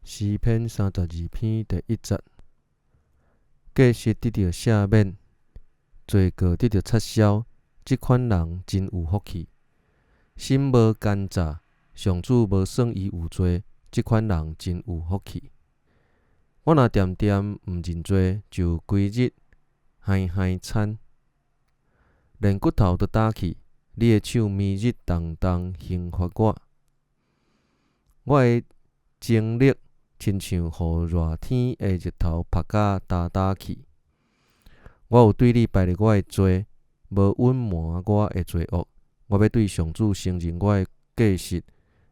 诗篇32篇第1节，过失得到赦免，罪过得到撤销，即款人真有福气。心无奸诈，上主无算伊有罪，即款人真有福气。我若恬恬毋认罪，就规日嗨嗨惨，连骨头都打去。你的手暝日重重刑罚我，我的精力亲像互热天的日头晒甲焦去。我有对你排列我的罪，无隐瞒我的罪恶。我要对上主承认我的过失，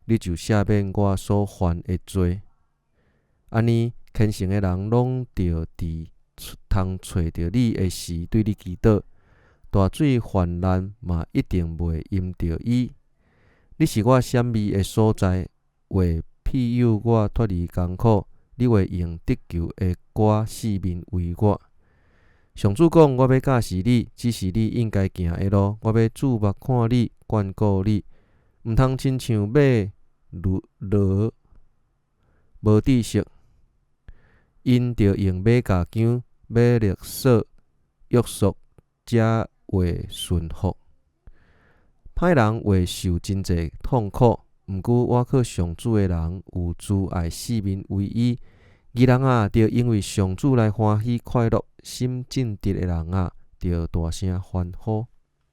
你就赦免我所犯的罪。安尼，虔诚的人拢着伫通找着你的时对你祈祷，大水泛滥嘛一定袂淹着伊。你是我闪避的所在，为庇佑我脱离艰苦。你会用得救的歌四面围我。上主讲：我要教示你，只是你应该行的路。我要注目看你，眷顾你，毋通亲像马骡无知识，因着用马加强、马力索约束，才会顺服。歹人会受真济痛苦，毋过我靠上主的人有慈爱，四面围伊。义人啊，着因为上主来欢喜快乐；心正直的人啊，着大声欢呼。